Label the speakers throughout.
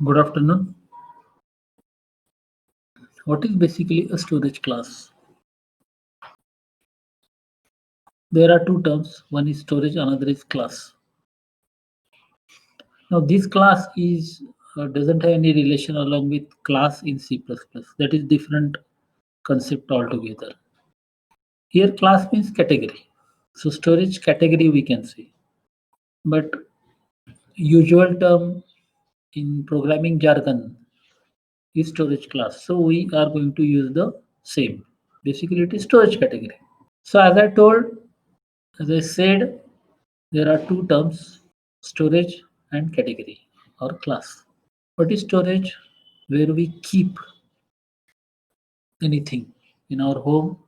Speaker 1: Good afternoon. What is basically a storage class? There are two terms. One is storage, another is class. Now, this class is doesn't have any relation along with class in C++. That is different concept altogether. Here, class means category. So, storage category we can say, but usual term in programming jargon is storage class. So, we are going to use the same. Basically, it is storage category. So, as I said, there are two terms, storage and category or class. What is storage? Where we keep anything in our home,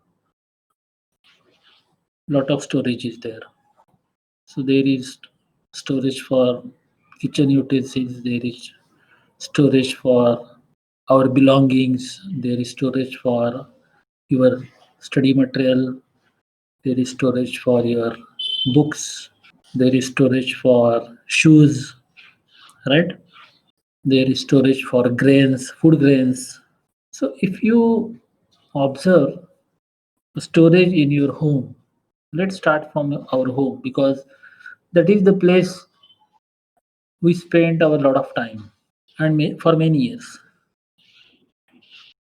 Speaker 1: lot of storage is there. So there is storage for kitchen utensils, there is storage for our belongings, there is storage for your study material, there is storage for your books, there is storage for shoes, right? There is storage for grains, food grains. So if you observe storage in your home, let's start from our home because that is the place we spent our lot of time and for many years.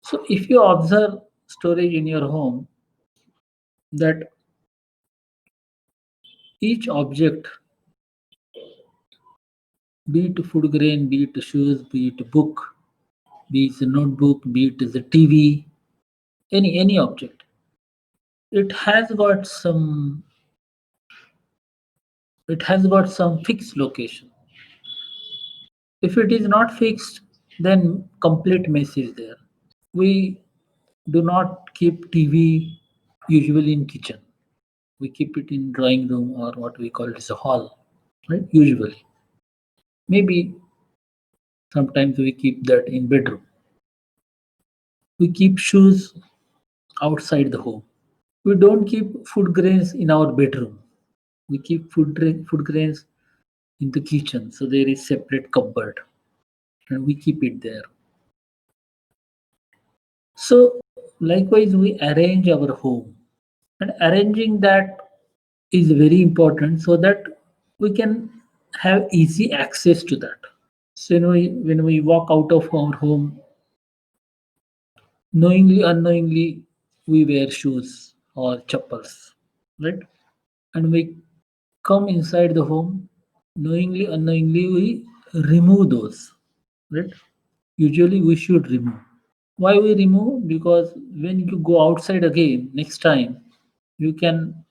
Speaker 1: So if you observe storage in your home, that each object, be it food grain, be it shoes, be it book, be it a notebook, be it is a TV, any object, it has got some it has got some fixed location. If it is not fixed, then complete mess is there. We do not keep TV usually in kitchen. We keep it in drawing room or what we call it as a hall, right? Usually, maybe sometimes we keep that in bedroom. We keep shoes outside the home. We don't keep food grains in our bedroom. We keep food grains in the kitchen. So there is separate cupboard, and we keep it there. So likewise, we arrange our home, and arranging that is very important so that we can have easy access to that. So when we walk out of our home, knowingly unknowingly we wear shoes or chappals, right? And we come inside the home, knowingly unknowingly we remove those, right? Usually we should remove. Why we remove? Because when you go outside again next time, you can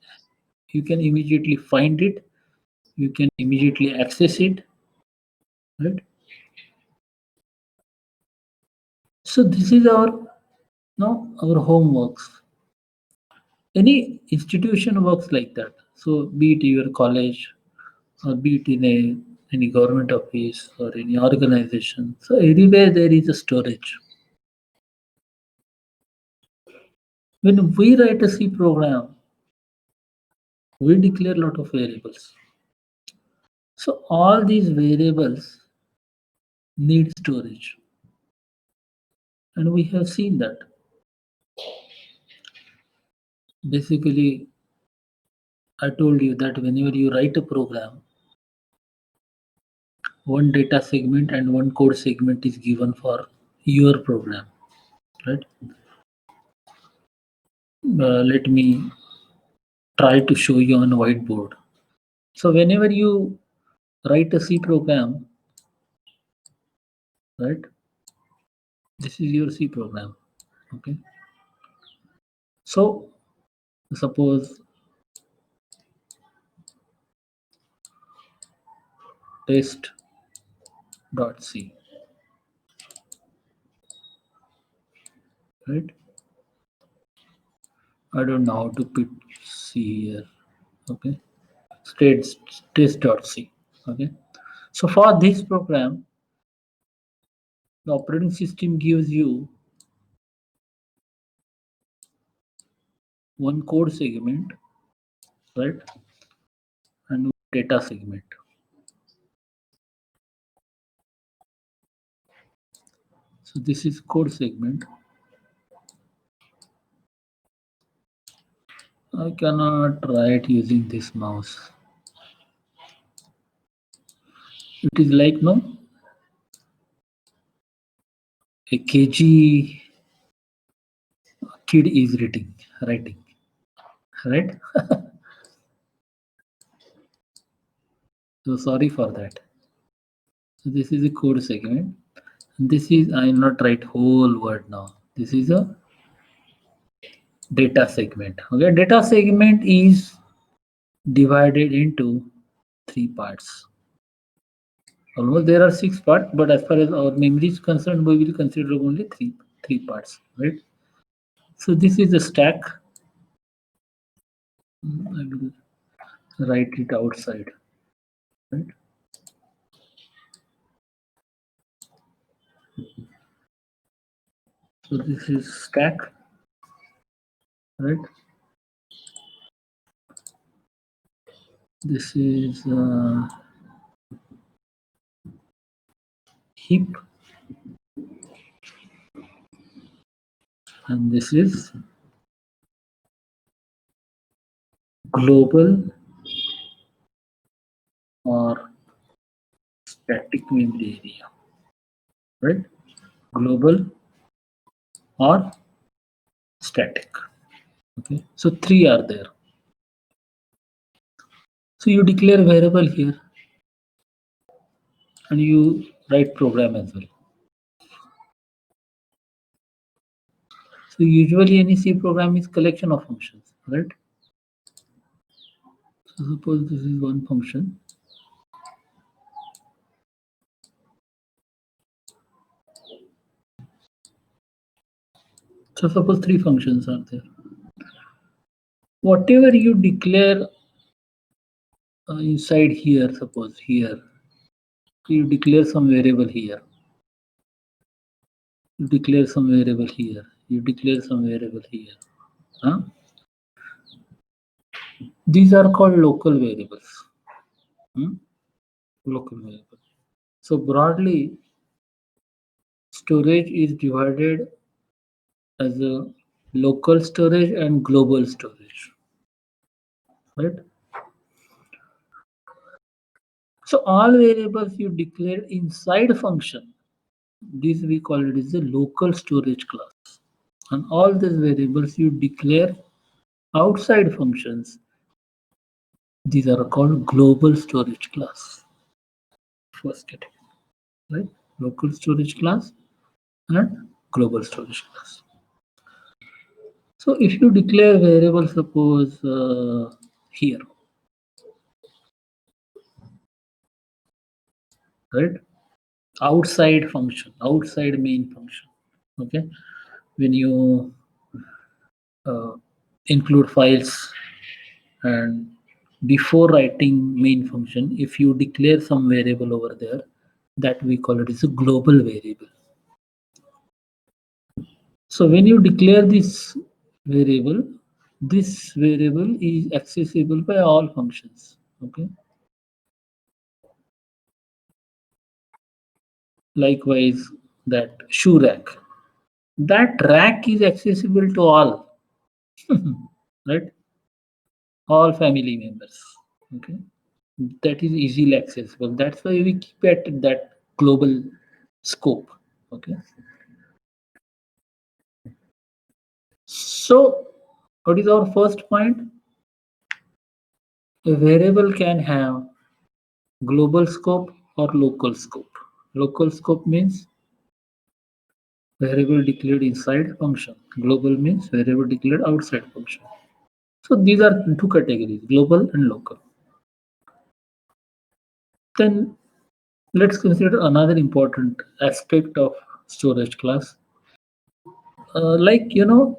Speaker 1: you can immediately find it, you can immediately access it, right? So this is our no our home works. Any institution works like that. So be it your college or be it in any government office or any organization. So everywhere there is a storage. When we write a C program, we declare a lot of variables. So all these variables need storage, and we have seen that. Basically, I told you that whenever you write a program, one data segment and one code segment is given for your program, right? Let me try to show you on whiteboard. So whenever you write a C program, right? This is your C program. Okay. So suppose test.c, right? I don't know how to put C here. Okay. States test.c. Okay. So for this program, the operating system gives you one code segment, right? And data segment. So this is code segment. I cannot write using this mouse. It is like no a kg kid is writing, right? So sorry for that. So this is a code segment. This is I will not write whole word now. This is a data segment. Okay, data segment is divided into three parts. Almost there are six parts, but as far as our memory is concerned, we will consider only three parts, right? So this is the stack. I will write it outside, right? So this is stack, right? This is heap, and this is global or static memory area, right? Global or static. Okay, so three are there. So you declare variable here, and you write program as well. So usually any C program is collection of functions, right? So suppose this is one function. So suppose three functions are there. Whatever you declare inside here, suppose here, you declare some variable here. You declare some variable here. You declare some variable here. Huh? These are called local variables. Hmm? Local variables. So broadly, storage is divided as a local storage and global storage, right? So all variables you declare inside a function, this we call it is a local storage class. And all these variables you declare outside functions, these are called global storage class. First category, right? Local storage class and global storage class. So if you declare variable, suppose here, right? Outside function, outside main function. Okay, when you uh, include files and before writing main function, if you declare some variable over there, that we call it is a global variable. So when you declare this variable is accessible by all functions. Okay. Likewise, that shoe rack. That rack is accessible to all, right? All family members. Okay. That is easily accessible. That's why we keep at that global scope. Okay. So, what is our first point? A variable can have global scope or local scope. Local scope means variable declared inside function. Global means variable declared outside function. So these are two categories, global and local. Then let's consider another important aspect of storage class. Like in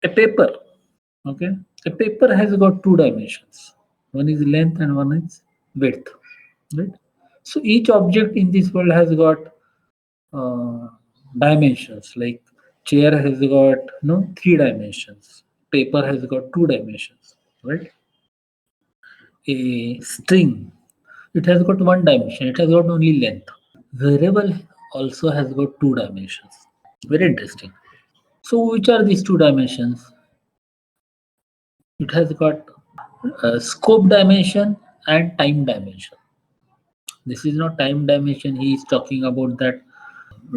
Speaker 1: a paper, okay, a paper has got two dimensions. One is length and one is width, right? So each object in this world has got uh, dimensions. Like chair has got three dimensions. Paper has got two dimensions, right? A string, it has got one dimension. It has got only length. Variable also has got two dimensions. Very interesting. So which are these two dimensions? It has got scope dimension and time dimension. This is not time dimension. He is talking about that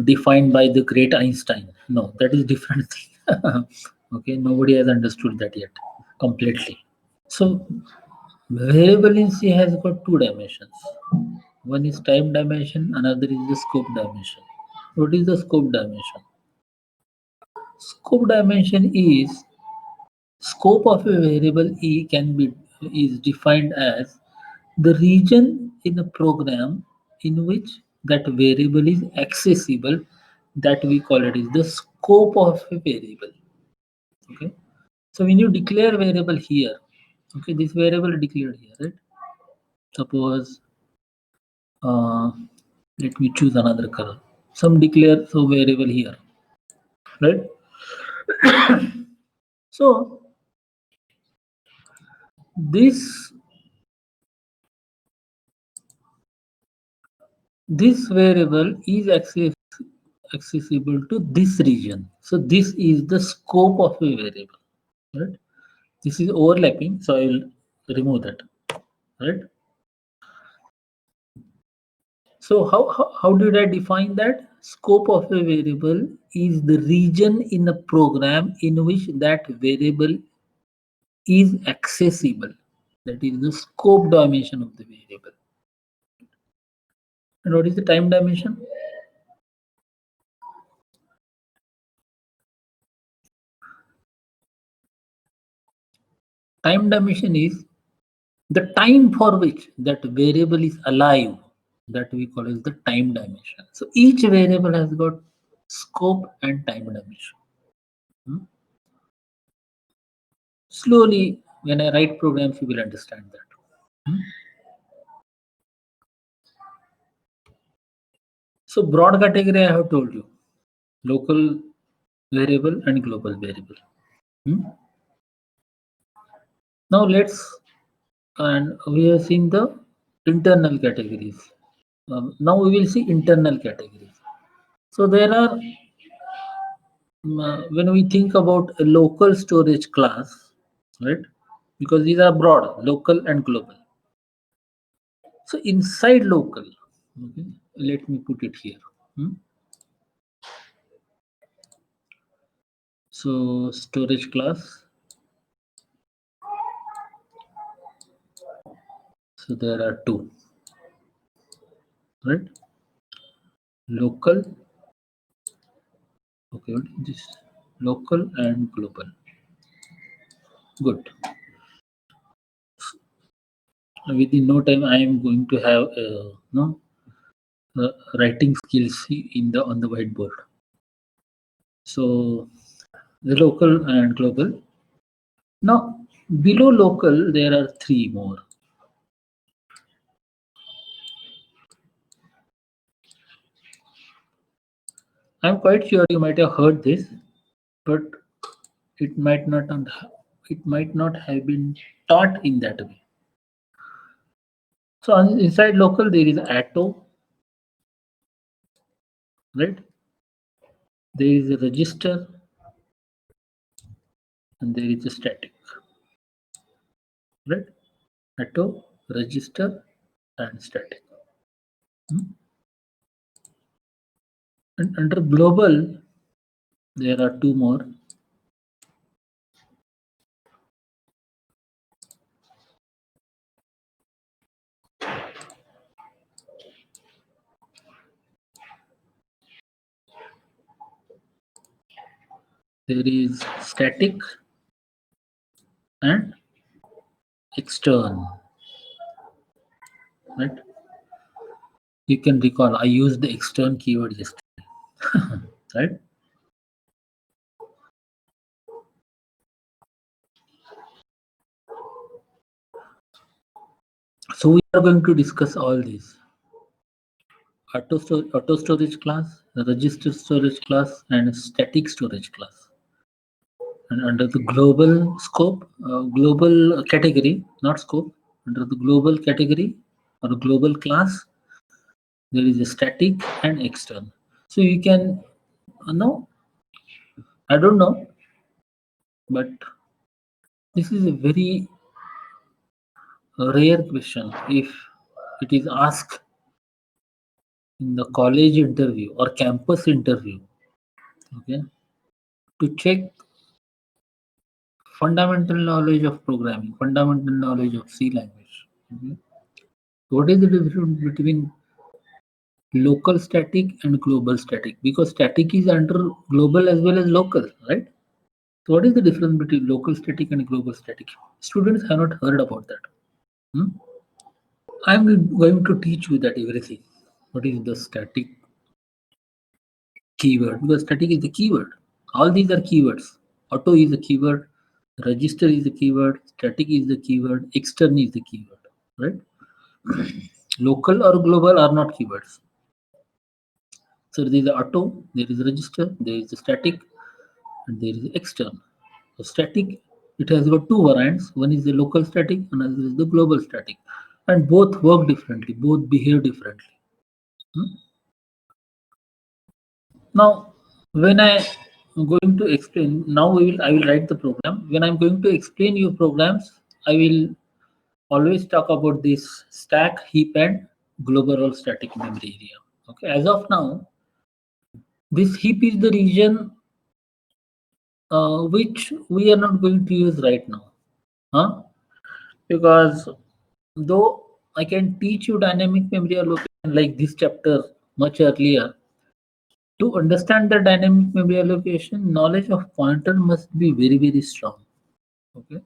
Speaker 1: defined by the great Einstein. No, that is different thing. Okay, nobody has understood that yet completely. So variable in C has got two dimensions. One is time dimension, another is the scope dimension. What is the scope dimension? Scope dimension is scope of a variable E can be is defined as the region in a program in which that variable is accessible, that we call it is the scope of a variable. Okay, so when you declare variable here, okay, this variable declared here, right? Suppose let me choose another color. Some declare so variable here, right? So this this variable is accessible to this region. So this is the scope of a variable, right? This is overlapping, so I will remove that, right? So how did I define that? Scope of a variable is the region in a program in which that variable is accessible. That is the scope dimension of the variable. And what is the time dimension? Time dimension is the time for which that variable is alive, that we call as the time dimension. So each variable has got scope and time dimension. Hmm? Slowly, when I write programs, you will understand that. Hmm? So broad category I have told you, local variable and global variable. Hmm? Now let's, and we have seen the internal categories. Now we will see internal categories. So there are, when we think about a local storage class, right? Because these are broad, local and global. So inside local, okay, let me put it here. Hmm? So storage class. So there are two, right? Local, okay, what is this? Local and global. Good. Within no time, I am going to have no writing skills in the on the whiteboard. So the local and global. Now below local, there are three more. I'm quite sure you might have heard this, but it might not it might not have been taught in that way. So inside local there is atto, right? There is a register and there is a static, right? Atto, register, and static. Hmm? And under global, there are two more. There is static and extern, right? You can recall I used the extern keyword yesterday, right? So we are going to discuss all these: auto storage class, register storage class, and static storage class. And under the global scope, global category, not scope, under the global category or global class, there is a static and external. So you can no, I don't know, but this is a very rare question if it is asked in the college interview or campus interview, okay, to check fundamental knowledge of programming, fundamental knowledge of C language. Okay. What is the difference between local static and global static? Because static is under global as well as local, right? So what is the difference between local static and global static? Students have not heard about that. Hmm? I'm going to teach you that everything. What is the static keyword? Because static is the keyword. All these are keywords. Auto is a keyword. Register is a keyword. Static is the keyword. Extern is the keyword. Right? Local or global are not keywords. So there is a auto, there is a register, there is a static, and there is extern. So static, it has got two variants. One is the local static, another is the global static, and both work differently. Both behave differently. Hmm? Now, when I am going to explain, now I will write the program. When I'm going to explain your programs, I will always talk about this stack, heap, and global or static memory area. Okay, as of now, this heap is the region which we are not going to use right now. Huh? Because though I can teach you dynamic memory allocation like this chapter much earlier, to understand the dynamic memory allocation, knowledge of pointer must be very, very strong. Okay.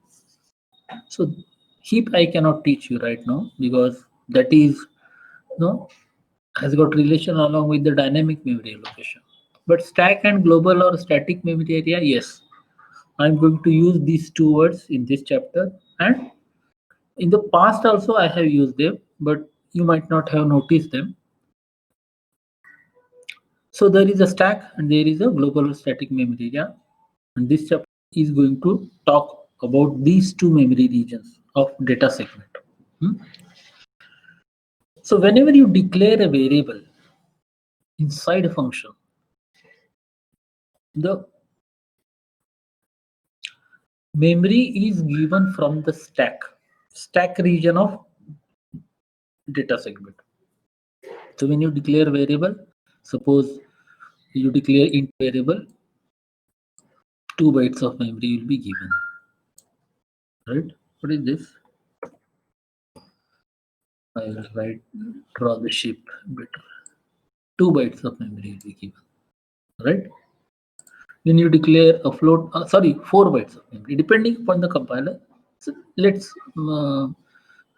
Speaker 1: So heap I cannot teach you right now because that is no has got relation along with the dynamic memory allocation. But stack and global or static memory area, yes. I'm going to use these two words in this chapter, and in the past also I have used them, but you might not have noticed them. So there is a stack and there is a global static memory area, and this chapter is going to talk about these two memory regions of data segment. Hmm? So whenever you declare a variable inside a function, the memory is given from the stack region of data segment. So when you declare variable, suppose you declare int variable, 2 bytes of memory will be given. Right? What is this? I will write, draw the shape better. 2 bytes of memory will be given. Right? When you declare a float, sorry, 4 bytes of memory, depending upon the compiler. So let's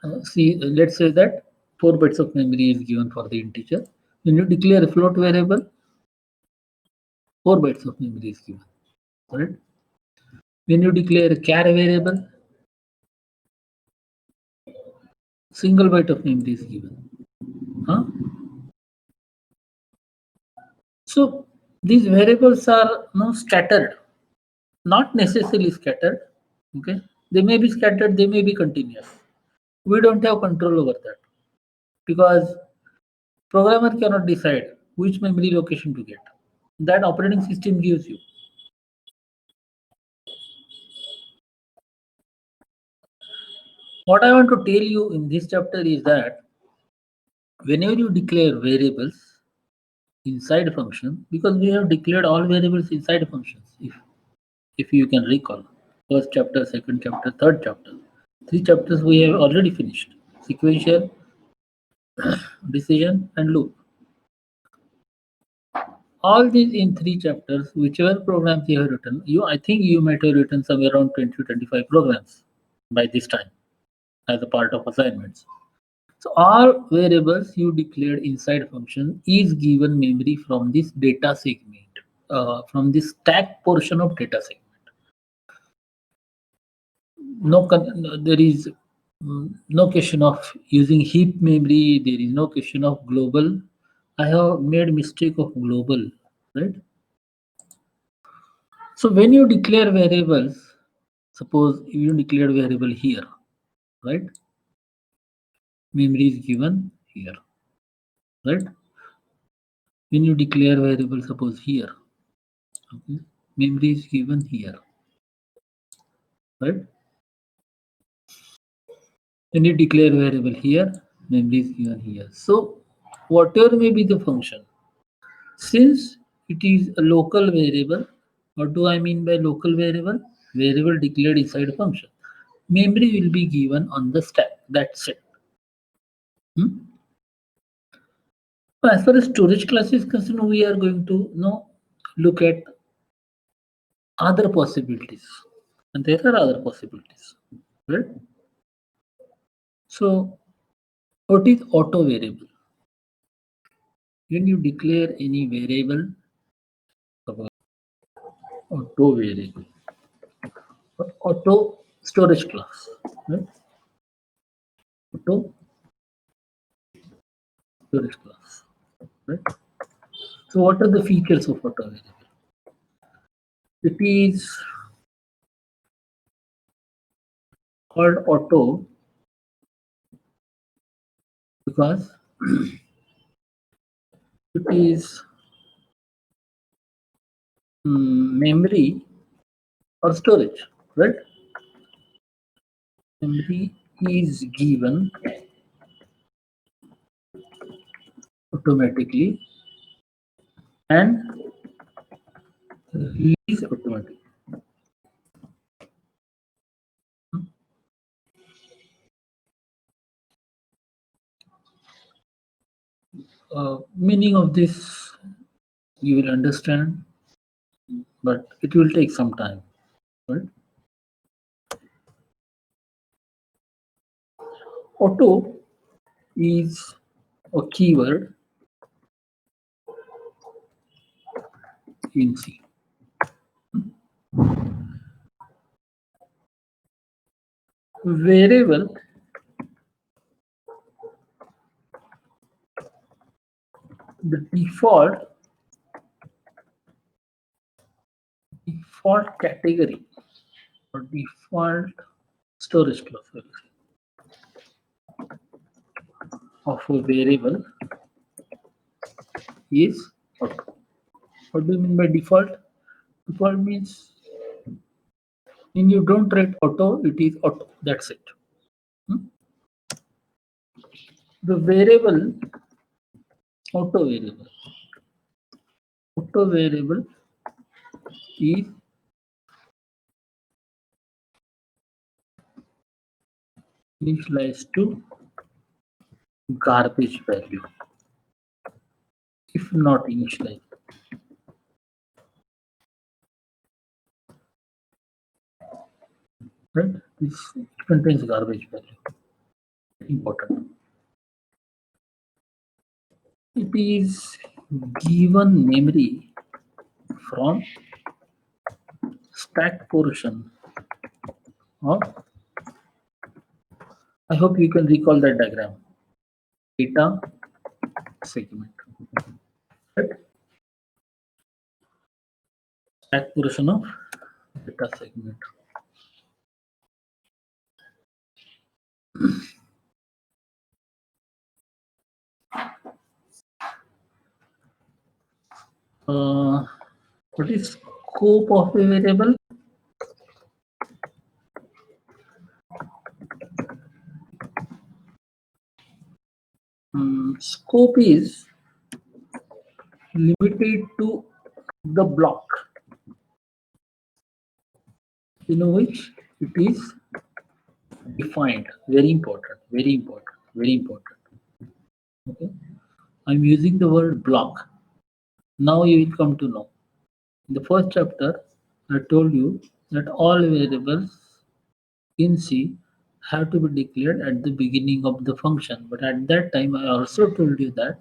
Speaker 1: let's say that 4 bytes of memory is given for the integer. When you declare a float variable, 4 bytes of memory is given. Right? When you declare a char variable, single byte of memory is given. Huh? So these variables are scattered, not necessarily scattered. Okay, they may be scattered, they may be continuous. We don't have control over that because programmer cannot decide which memory location to get. That operating system gives you. What I want to tell you in this chapter is that whenever you declare variables inside a function, because we have declared all variables inside functions, if you can recall, first chapter, second chapter, third chapter, 3 chapters we have already finished: sequential, decision, and loop. All these in 3 chapters, whichever programs you have written, I think you might have written somewhere around 20 to 25 programs by this time as a part of assignments. So all variables you declared inside function is given memory from this data segment, from this stack portion of data segment. There is no question of using heap memory. There is no question of global. I have made mistake of global, right? So when you declare variables, suppose you declare variable here, right? Memory is given here, right? When you declare variable, suppose here, okay, memory is given here, right? When you declare variable here, memory is given here. So whatever may be the function, since it is a local variable, what do I mean by local variable? Variable declared inside a function. Memory will be given on the stack. That's it. Hmm? As far as storage class is concerned, we are going to look at other possibilities, and there are other possibilities, right? So, what is auto variable? When you declare any variable, auto variable, or auto storage class, right? Auto storage class, right? So, what are the features of auto variable? It is called auto because it is memory or storage, right? Memory is given automatically and release automatically. Meaning of this you will understand, but it will take some time, right? Auto is a keyword in C. Variable, the default category or default storage class of a variable is auto. What do you mean by default? Default means when you don't write auto, it is auto. That's it. Hmm? The variable, auto variable is initialized to garbage value if not initialized. Right? This contains garbage value. Important. It is given memory from stack portion of, I hope you can recall that diagram, data segment. Right? Stack portion of data segment. What is scope of a variable? Scope is limited to the block in which it is defined. Very important, very important, very important. Okay, I'm using the word block. Now you will come to know. In the first chapter, I told you that all variables in C have to be declared at the beginning of the function. But at that time, I also told you that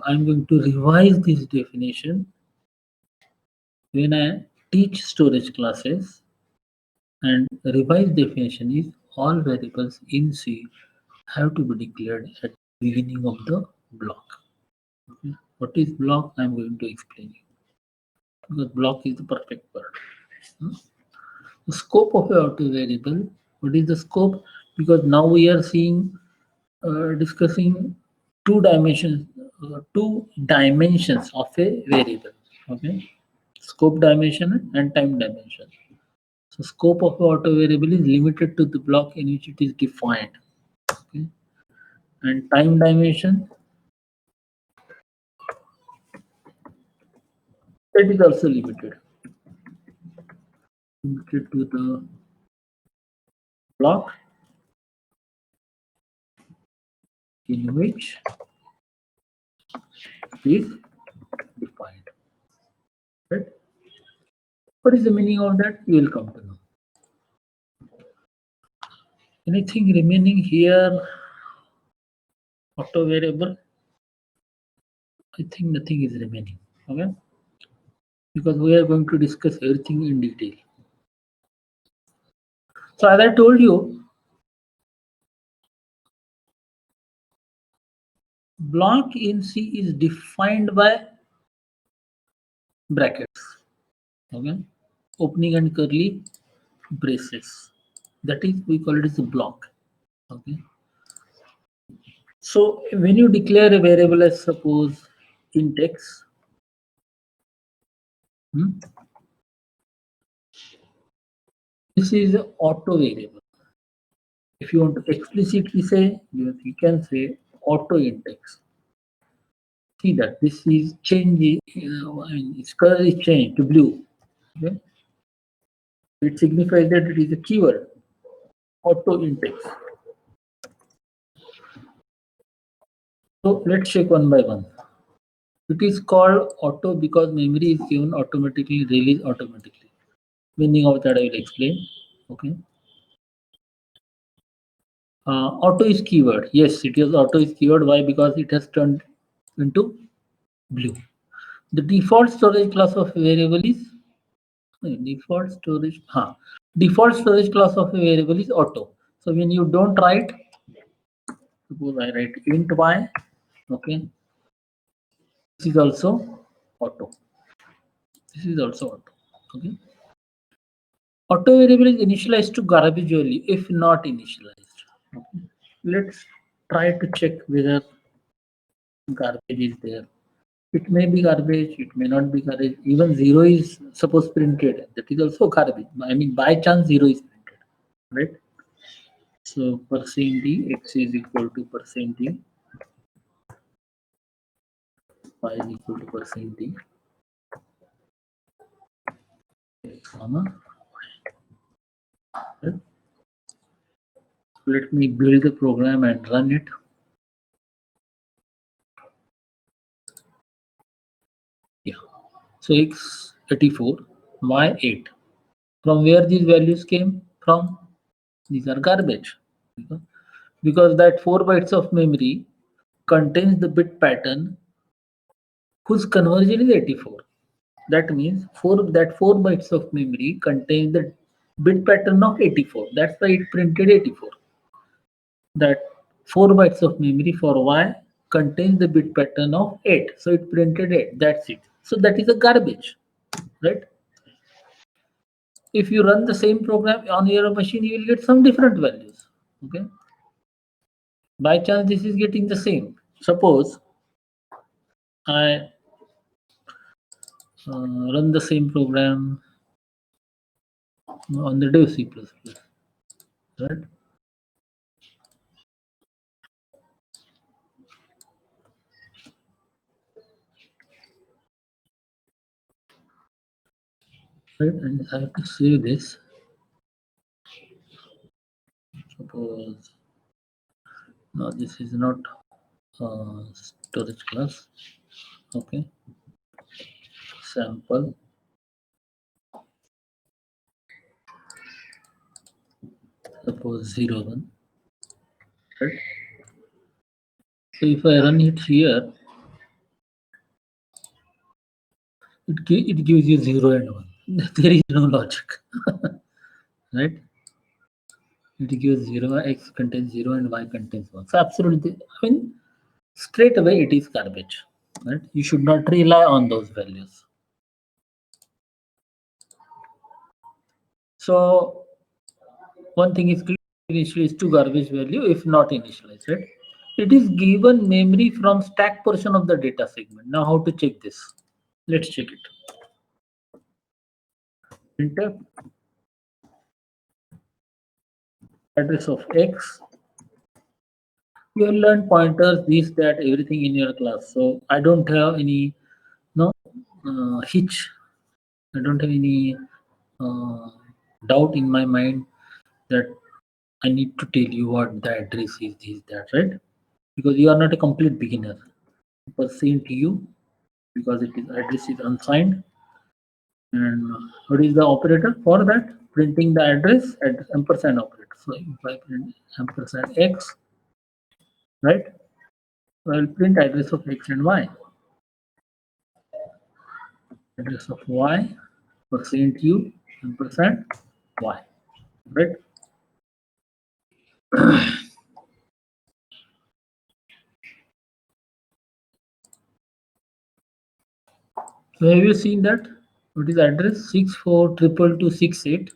Speaker 1: I'm going to revise this definition when I teach storage classes. And the revised definition is all variables in C have to be declared at the beginning of the block. Okay. What is block? I'm going to explain you. Because block is the perfect word. Hmm? The scope of a auto variable. What is the scope? Because now we are seeing discussing two dimensions two dimensions of a variable. Okay, scope dimension and time dimension. So scope of auto variable is limited to the block in which it is defined. Okay, and time dimension, that is also limited to the block in which it is defined. Right? What is the meaning of that? You will come to know. Anything remaining here? Auto variable? I think nothing is remaining. Okay, because we are going to discuss everything in detail. So as I told you, block in C is defined by brackets. Okay, opening and curly braces. That is, we call it as a block. Okay. So when you declare a variable as suppose int x, this is an auto variable. If you want to explicitly say, you can say auto int x. See that this is changing, I mean, its color is changed to blue. Okay. It signifies that it is a keyword, auto int x. So let's check one by one. It is called auto because memory is given automatically, release automatically. Meaning of that I will explain. Okay. Auto is keyword. Yes, it is auto is keyword. Why? Because it has turned into blue. The default storage class of a variable is default storage. Default storage class of a variable is auto. So when you don't write, suppose I write int y. Okay, this is also auto. This is also auto. Okay. Auto variable is initialized to garbage value if not initialized. Okay. Let's try to check whether garbage is there. It may be garbage, it may not be garbage. Even zero is suppose printed. That is also garbage. I mean, by chance zero is printed, right? So percent d x is equal to percent d, y is equal to percent d, comma. Right? Let me build the program and run it. Yeah. So x84, y8. From where these values came from? These are garbage. Because that 4 bytes of memory contains the bit pattern whose conversion is 84. That means that 4 bytes of memory contains the bit pattern of 84. That's why it printed 84. That 4 bytes of memory for Y contains the bit pattern of 8. So it printed 8. That's it. So that is a garbage, right? If you run the same program on your machine, you will get some different values. Okay. By chance, this is getting the same. Suppose I run the same program on the dev C++, right? Right, and I have to save this. Suppose no, this is not storage class. Okay, sample. Suppose 01. Right. So if I run it here, it gives you 0 and 1. There is no logic, right? It gives 0, x contains 0 and y contains 1. So absolutely, I mean, straight away it is garbage, right? You should not rely on those values. So one thing is clear, initialized to garbage value if not initialized, right? it is given memory from stack portion of the data segment. Now how to check this? Let's check it. Printf address of X. You will learn pointers, this, that, everything in your class. So I don't have any hitch. I don't have any uh, doubt in my mind that I need to tell you what the address is, this, that, right? Because you are not a complete beginner. Percent U, because it is address is unsigned. And what is the operator for that? Printing the address at ampersand operator. So if I print ampersand X, right? So I'll print address of X and Y. Address of Y, percent U, ampersand Y, right? So have you seen that? What is the address? 642268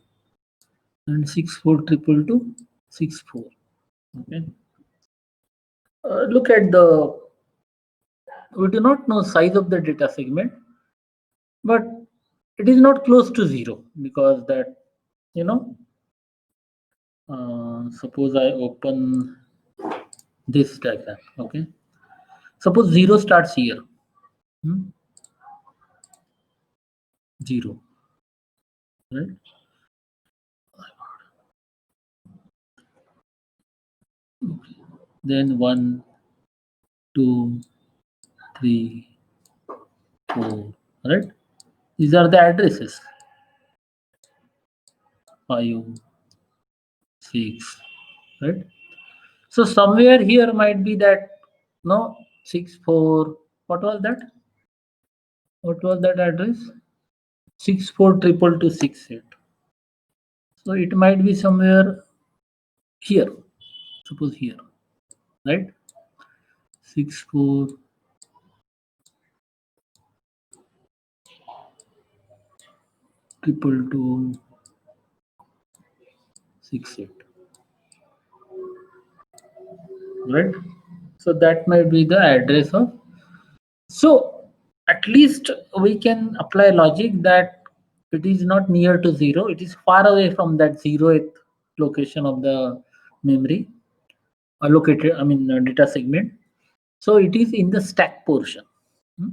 Speaker 1: and 642264. Okay. Look at the. We do not know size of the data segment, but it is not close to zero because that, you know, suppose I open this diagram. Okay. Suppose zero starts here. Hmm? Zero, right? Then 1, 2, 3, 4, right? These are the addresses. 5, 6, right? So somewhere here might be that, no, 6, 4. What was that? What was that address? 642268. So it might be somewhere here. Suppose here, right? 64 triple two 68, right? So that might be the address of. So at least we can apply logic that it is not near to zero. It is far away from that zeroth location of the memory allocated. I mean data segment. So it is in the stack portion. Hmm?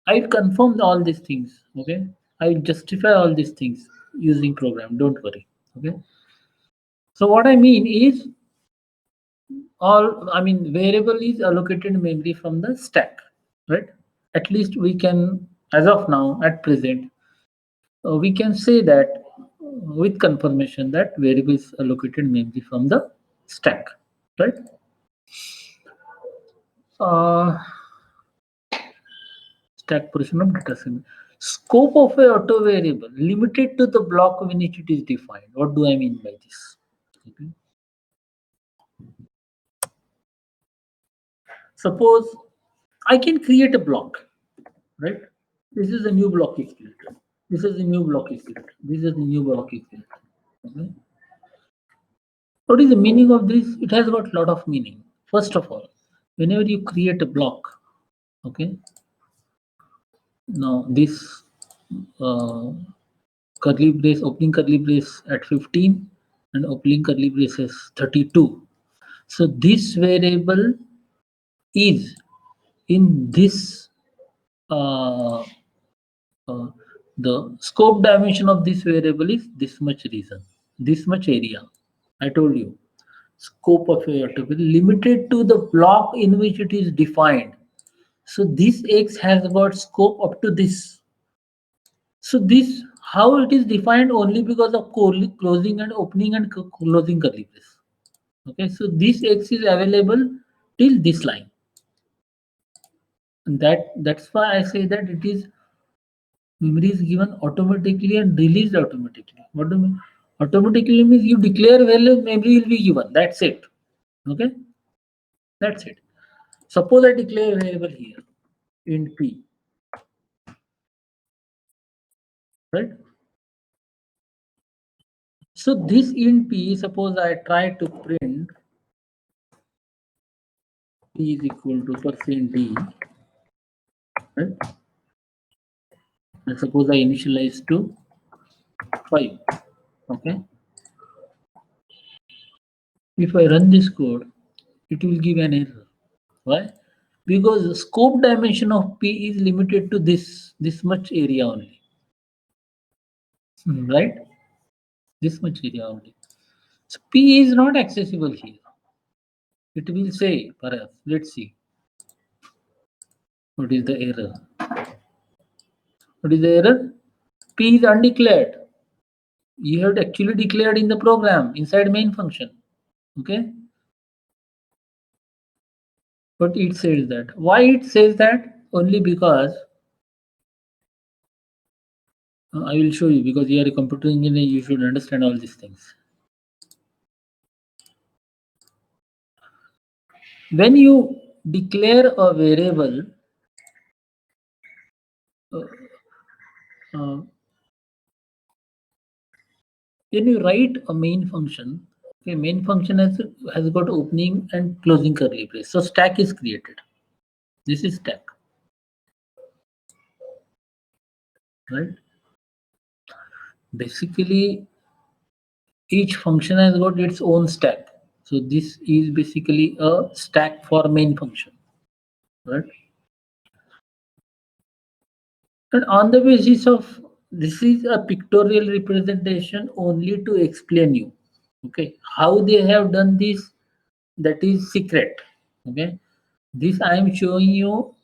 Speaker 1: I confirm all these things. Okay, I justify all these things using program. Don't worry. Okay. So what I mean is all, I mean, variable is allocated memory from the stack, right? At least we can, as of now, at present, we can say that with confirmation that variable is allocated memory from the stack, right? Uh, Stack portion of data segment. Scope of a auto variable limited to the block in which it is defined. What do I mean by this? Okay. Suppose I can create a block, right? This is a new block is created. This is the new block is created. This is the new block is created. Okay. What is the meaning of this? It has got a lot of meaning. First of all, whenever you create a block, okay, now this uh, curly brace, opening curly brace at 15 and opening curly brace is 32. So this variable is in this uh, uh, the scope dimension of this variable is this much region, this much area. I told you scope of a table limited to the block in which it is defined. So this X has got scope up to this. So this how it is defined only because of closing and opening and closing curly brace. Okay, so this X is available till this line. And that's why I say that it is memory is given automatically and released automatically. What do you mean? Automatically means you declare value, memory will be given. That's it. Okay, that's it. Suppose I declare a variable here int p, right? So this int p, suppose I try to print P is equal to percent D, right? And suppose I initialize to 5. Okay. If I run this code, it will give an error. Why? Because the scope dimension of P is limited to this much area only. Right? This much area only. So P is not accessible here. It will say, perhaps, let's see. What is the error? What is the error? P is undeclared. You have actually declared in the program inside main function. Okay. But it says that. Why it says that? Only because I will show you, because you are a computer engineer, you should understand all these things. When you declare a variable, uh, uh, when you write a main function, okay, main function has got opening and closing curly brace. So stack is created. This is stack, right? Basically, each function has got its own stack. So this is basically a stack for main function, right? And on the basis of this is a pictorial representation only to explain you, okay, how they have done this, that is secret. Okay, this I am showing you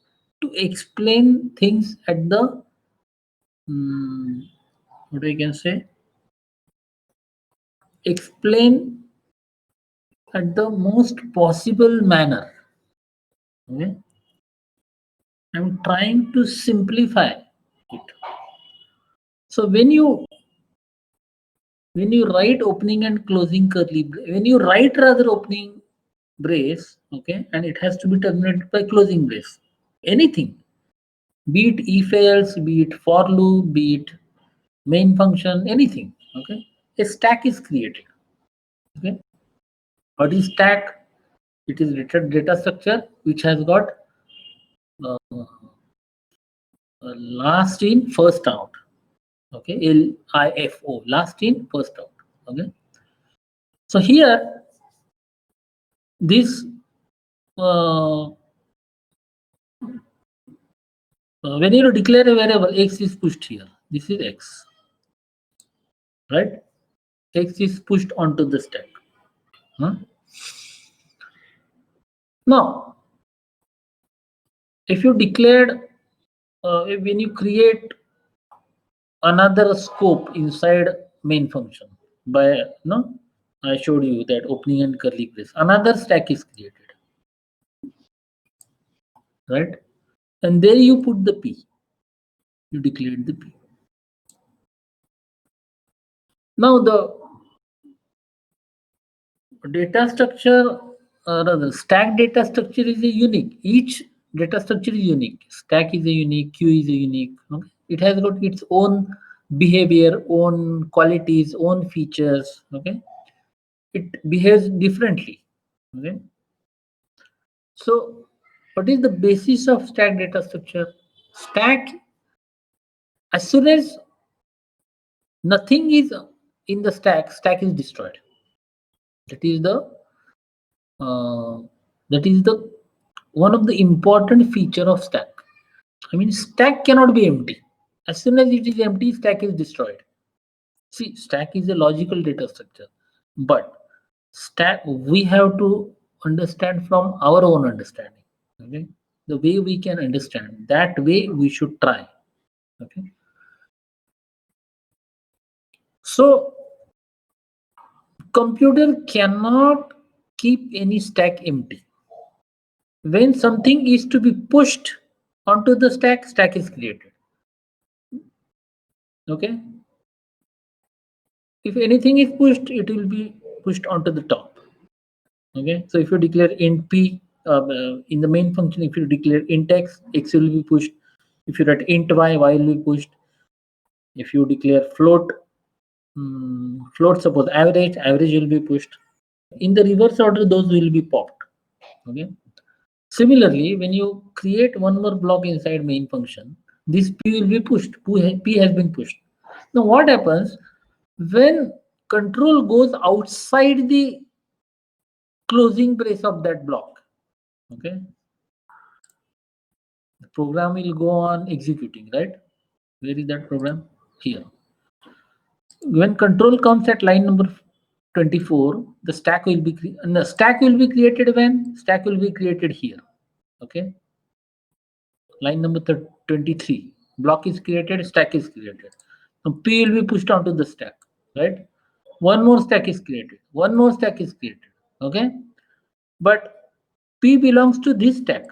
Speaker 1: to explain things at the what I can say, explain at the most possible manner. Okay, I'm trying to simplify it. So when you write opening and closing curly, when you write rather opening brace, okay, and it has to be terminated by closing brace, anything, be it if else, be it for loop, be it main function, anything, okay, a stack is created. Okay, what is stack? It is written data structure which has got uh, last in first out. Okay, LIFO, last in first out. Okay, so here this uh, when you declare a variable, x is pushed here. This is x, right? X is pushed onto the stack. Huh? Now, if you declared, when you create another scope inside main function by no, I showed you that opening and curly brace, another stack is created, right? And there you put the p. You declared the p. Now the data structure, rather stack data structure is a unique. Each data structure is unique. Stack is a unique, queue is a unique. Okay? It has got its own behavior, own qualities, own features. Okay, it behaves differently. Okay, so what is the basis of stack data structure? Stack, as soon as nothing is in the stack, stack is destroyed. That is the uh, that is the one of the important feature of stack. I mean, stack cannot be empty. As soon as it is empty, stack is destroyed. See, stack is a logical data structure, but stack we have to understand from our own understanding. Okay, the way we can understand, that way we should try. Okay, so computer cannot keep any stack empty. When something is to be pushed onto the stack, stack is created. Okay, if anything is pushed, it will be pushed onto the top. Okay, so if you declare int p in the main function, if you declare int x will be pushed. If you write int y will be pushed. If you declare float, suppose average will be pushed. In the reverse order, those will be popped. Okay, Similarly, when you create one more block inside main function, this p will be pushed. P has been pushed. Now what happens when control goes outside the closing brace of that block? Okay, the program will go on executing, right? Where is that program? Here. When control comes at line number 24, the stack will be created when stack will be created here. Okay, line number 23, block is created, stack is created. Now P will be pushed onto the stack, right? One more stack is created, one more stack is created. Okay, but P belongs to this stack,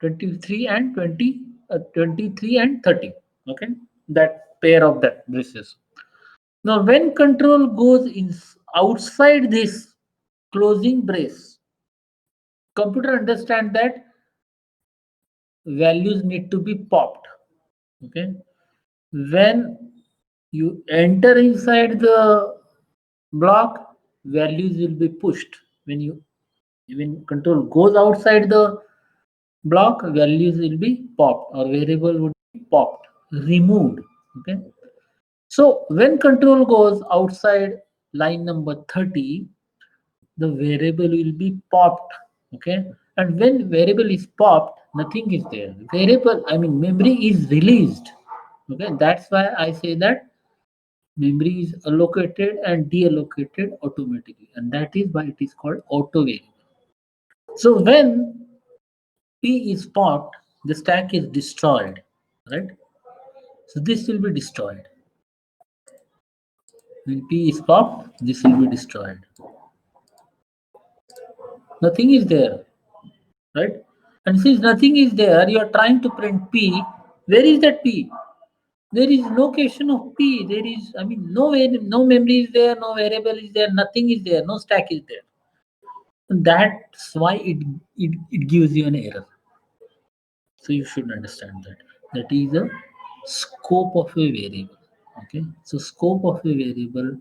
Speaker 1: 23 and 23 and 30. Okay, that pair of that braces. Now, when control goes in outside this closing brace, computer understand that values need to be popped. Okay, when you enter inside the block, values will be pushed. When control goes outside the block, values will be popped or variable would be popped, removed. Okay, so when control goes outside line number 30, the variable will be popped. Okay, and when variable is popped, nothing is there. Variable, I mean memory is released. Okay, that's why I say that memory is allocated and deallocated automatically, and that is why it is called auto variable. So when p is popped, the stack is destroyed, right? So this will be destroyed. When p is popped, this will be destroyed. Nothing is there, right? And since nothing is there, you are trying to print P. Where is that P? There is location of P. There is, I mean, no memory is there, no variable is there, nothing is there, no stack is there. And that's why it gives you an error. So you should understand that. That is the scope of a variable. Okay. So scope of a variable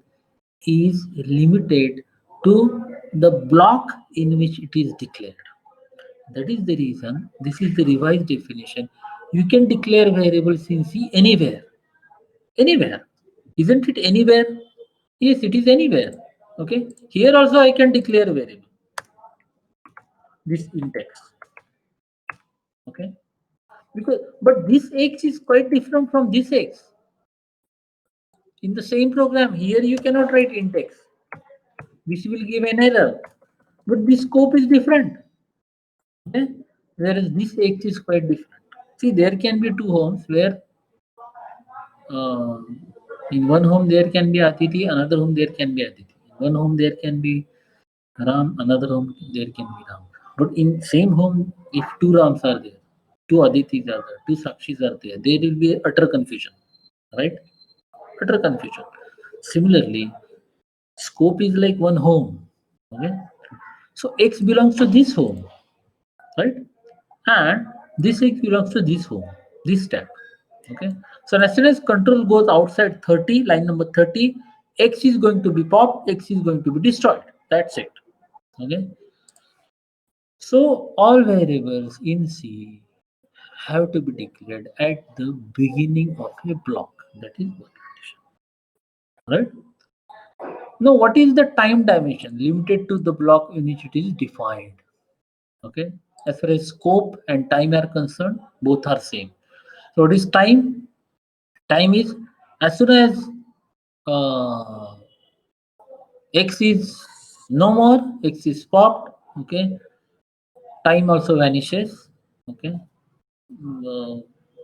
Speaker 1: is limited to the block in which it is declared. That is the reason this is the revised definition. You can declare variables in C anywhere. Anywhere. Isn't it anywhere? Yes, it is anywhere. Okay. Here also I can declare variable. This index. Okay. Because but this X is quite different from this X. In the same program, here you cannot write index. This will give an error. But the scope is different. Okay. Whereas this X is quite different. See, there can be two homes where uh, in one home there can be Atiti, another home there can be Atiti. In one home there can be Ram, another home there can be Ram. But in same home, if two Rams are there, two Aditis are there, two Sakshis are there will be utter confusion, right? Utter confusion. Similarly, scope is like one home. Okay, so X belongs to this home, right? And this X belongs to this home, this stack. Okay, so as soon as control goes outside 30, line number 30, X is going to be popped, X is going to be destroyed. That's it. Okay, so all variables in C have to be declared at the beginning of a block. That is one condition, right? Now, what is the time dimension limited to the block in which it is defined? Okay, as far as scope and time are concerned, both are same. So, what is time? Time is as soon as uh, X is no more, X is popped. Okay, time also vanishes. Okay, uh,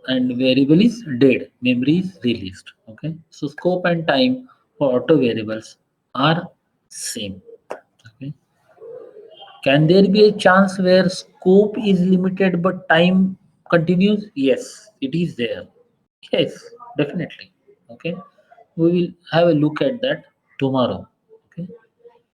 Speaker 1: and variable is dead, memory is released. Okay, so scope and time for auto variables are same. Okay, can there be a chance where scope is limited but time continues? Yes, it is there. Yes, definitely. Okay, we will have a look at that tomorrow.